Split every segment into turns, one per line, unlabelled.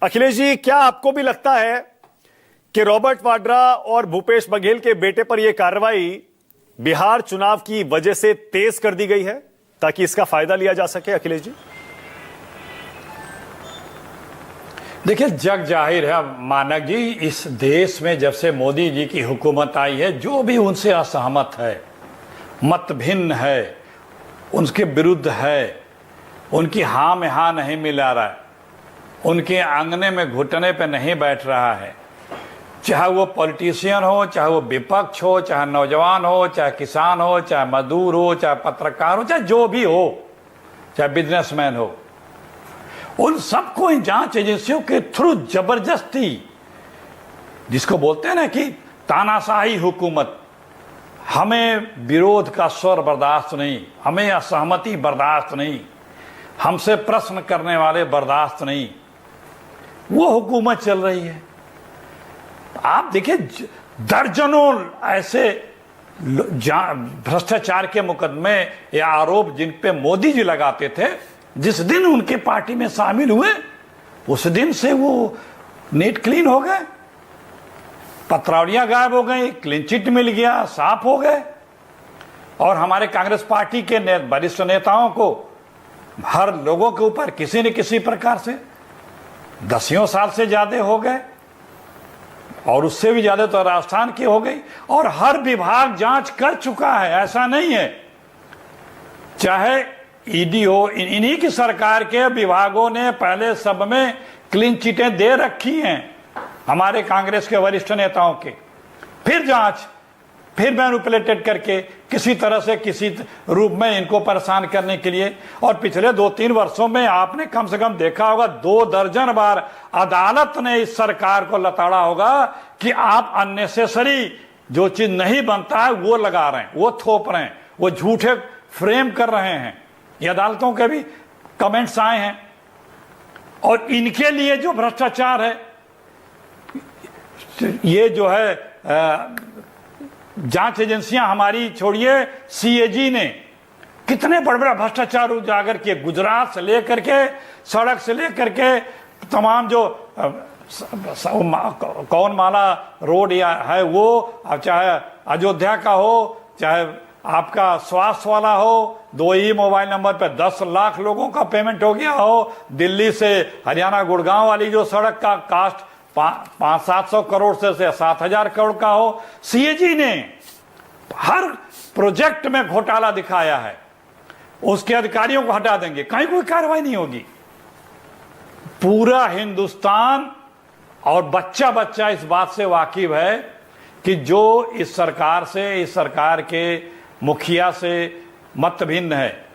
अखिलेश जी, क्या आपको भी लगता है कि रॉबर्ट वाड्रा और भूपेश बघेल के बेटे पर यह कार्रवाई बिहार चुनाव की वजह से तेज कर दी गई है ताकि इसका फायदा लिया जा सके? अखिलेश जी,
देखिए, जग जाहिर है मानक जी, इस देश में जब से मोदी जी की हुकूमत आई है, जो भी उनसे असहमत है, मत भिन्न है, उनके विरुद्ध है, उनकी हाँ में हाँ नहीं मिला रहा है, उनके आंगने में घुटने पे नहीं बैठ रहा है, चाहे वो पॉलिटिशियन हो, चाहे वो विपक्ष हो, चाहे नौजवान हो, चाहे किसान हो, चाहे मजदूर हो, चाहे पत्रकार हो, चाहे जो भी हो, चाहे बिजनेसमैन हो, उन सबको इन जांच एजेंसियों के थ्रू जबरदस्ती, जिसको बोलते हैं ना कि तानाशाही हुकूमत, हमें विरोध का स्वर बर्दाश्त नहीं, हमें असहमति बर्दाश्त नहीं, हमसे प्रश्न करने वाले बर्दाश्त नहीं, वो हुकूमत चल रही है। आप देखिए, दर्जनों ऐसे भ्रष्टाचार के मुकदमे या आरोप जिन पे मोदी जी लगाते थे, जिस दिन उनके पार्टी में शामिल हुए उस दिन से वो नीट क्लीन हो गए, पत्रावलियां गायब हो गई, क्लीन चिट मिल गया, साफ हो गए। और हमारे कांग्रेस पार्टी के वरिष्ठ नेताओं को, हर लोगों के ऊपर किसी न किसी प्रकार से 10 साल से ज्यादा हो गए, और उससे भी ज्यादा तो राजस्थान की हो गई। और हर विभाग जांच कर चुका है, ऐसा नहीं है। चाहे ईडी हो, इन्हीं की सरकार के विभागों ने पहले सब में क्लीन चिटें दे रखी हैं हमारे कांग्रेस के वरिष्ठ नेताओं के, फिर जांच, फिर मैनिपुलेटेड करके किसी तरह से किसी रूप में इनको परेशान करने के लिए। और पिछले 2-3 वर्षों में आपने कम से कम देखा होगा, 2 दर्जन बार अदालत ने इस सरकार को लताड़ा होगा कि आप अननेसेसरी जो चीज नहीं बनता है वो लगा रहे हैं, वो थोप रहे हैं, वो झूठे फ्रेम कर रहे हैं। ये अदालतों के भी कमेंट्स आए हैं। और इनके लिए जो भ्रष्टाचार है, ये जो है जांच एजेंसियां हमारी छोड़िए, सीएजी ने कितने बड़े बड़े भ्रष्टाचार उजागर किए, गुजरात से लेकर के, सड़क से लेकर के तमाम जो कौन माला रोड या है वो, चाहे अयोध्या का हो, चाहे आपका स्वास्थ्य वाला हो, 2 ही मोबाइल नंबर पे 10 लाख लोगों का पेमेंट हो गया हो, दिल्ली से हरियाणा गुड़गांव वाली जो सड़क का कास्ट 500-700 करोड़ से 7,000 करोड़ का हो, सीएजी ने हर प्रोजेक्ट में घोटाला दिखाया है। उसके अधिकारियों को हटा देंगे, कहीं कोई कार्रवाई नहीं होगी। पूरा हिंदुस्तान और बच्चा बच्चा इस बात से वाकिफ है कि जो इस सरकार से, इस सरकार के मुखिया से मत भिन्न है,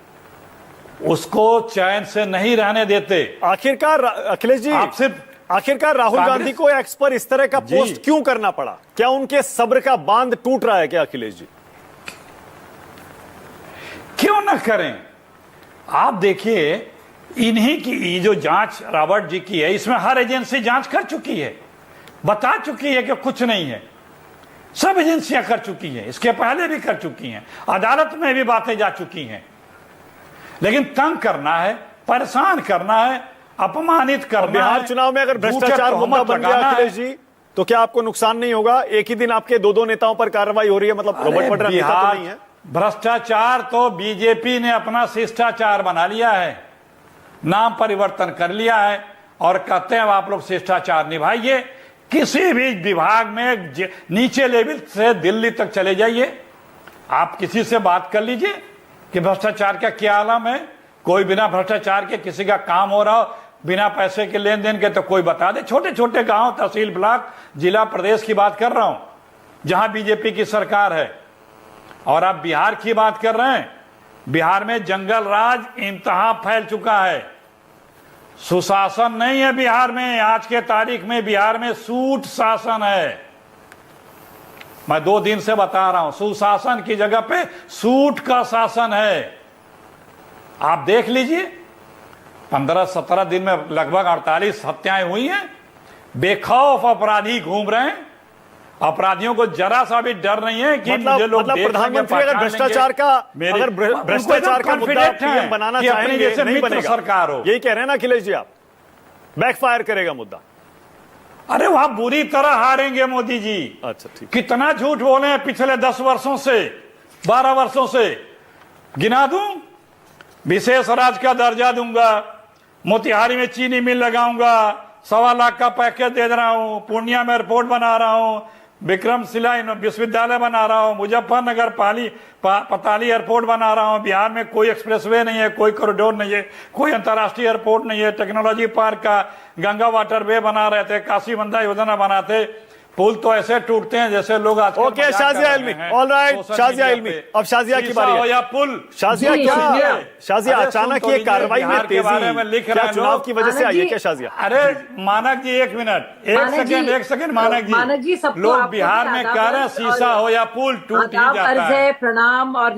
उसको चैन से नहीं रहने देते।
आखिरकार अखिलेश जी,
आप सिर्फ
आखिरकार राहुल गांधी को एक्स पर इस तरह का पोस्ट क्यों करना पड़ा? क्या उनके सब्र का बांध टूट रहा है क्या? अखिलेश जी,
क्यों ना करें? आप देखिए, इन्हीं की जो जांच रॉबर्ट जी की है, इसमें हर एजेंसी जांच कर चुकी है, बता चुकी है कि कुछ नहीं है। सब एजेंसियां कर चुकी हैं, इसके पहले भी कर चुकी हैं, अदालत में भी बातें जा चुकी हैं। लेकिन तंग करना है, परेशान करना है, अपमानित करना है।
बिहार चुनाव में अगर भ्रष्टाचार मुद्दा बन गया अखिलेश जी, तो क्या आपको नुकसान नहीं होगा? एक ही दिन आपके 2 नेताओं पर कार्रवाई हो रही है, मतलब रॉबर्ट वाड्रा नेता तो नहीं है।
भ्रष्टाचार तो बीजेपी ने अपना शिष्टाचार बना लिया है, नाम परिवर्तन कर लिया है और कहते हैं आप लोग शिष्टाचार निभाइए। किसी भी विभाग में नीचे लेवल से दिल्ली तक चले जाइए, आप किसी से बात कर लीजिए कि भ्रष्टाचार का क्या आलम है। कोई बिना भ्रष्टाचार के किसी का काम हो रहा हो, बिना पैसे के लेन देन के, तो कोई बता दे। छोटे छोटे गांव, तहसील, ब्लॉक, जिला, प्रदेश की बात कर रहा हूं, जहां बीजेपी की सरकार है। और आप बिहार की बात कर रहे हैं, बिहार में जंगल राज इंतहा फैल चुका है, सुशासन नहीं है बिहार में। आज के तारीख में बिहार में सूट शासन है। मैं 2 दिन से बता रहा हूं, सुशासन की जगह पे सूट का शासन है। आप देख लीजिए, 15-17 दिन में लगभग 48 हत्याएं हुई हैं। बेखौफ अपराधी घूम रहे हैं, अपराधियों को जरा सा भी डर नहीं है कि मुझे लोग
प्रधानमंत्री अगर भ्रष्टाचार का मुद्दा पीएम बनाना चाहेंगे, नहीं बनेगा।
सरकार हो,
यही कह रहे हैं ना अखिलेश जी आप? बैकफायर करेगा मुद्दा।
अरे वहां बुरी तरह हारेंगे मोदी जी।
अच्छा ठीक।
कितना झूठ बोले हैं पिछले 10 वर्षों से, 12 वर्षों से। गिना दूं? विशेष राज्य का दर्जा दूंगा, मोतिहारी में चीनी मिल लगाऊंगा, 1.25 लाख का पैकेज दे रहा हूं, पूर्णिया में एयरपोर्ट बना रहा हूं, विक्रमशिला विश्वविद्यालय बना रहा हूं, मुजफ्फरनगर पताली एयरपोर्ट बना रहा हूं। बिहार में कोई एक्सप्रेसवे नहीं है, कोई कॉरिडोर नहीं है, कोई अंतर्राष्ट्रीय एयरपोर्ट नहीं है। टेक्नोलॉजी पार्क का गंगा वाटरवे बना रहे थे, काशी बंदा योजना बनाते। पुल तो ऐसे टूटते हैं जैसे लोग आज
ओके शाजिया इल्मी, ऑलराइट शाजिया इल्मी, अब शाजिया की बारी है।
या पुल
शाजिया क्या, शाजिया अचानक ये कार्रवाई में तेजी क्या चुनाव की वजह से आई है क्या शाजिया?
अरे मानक जी एक मिनट, एक सेकंड मानक जी, लोग बिहार में कह रहे हैं शीशा हो या पुल टूट ही जाता है।
प्रणाम और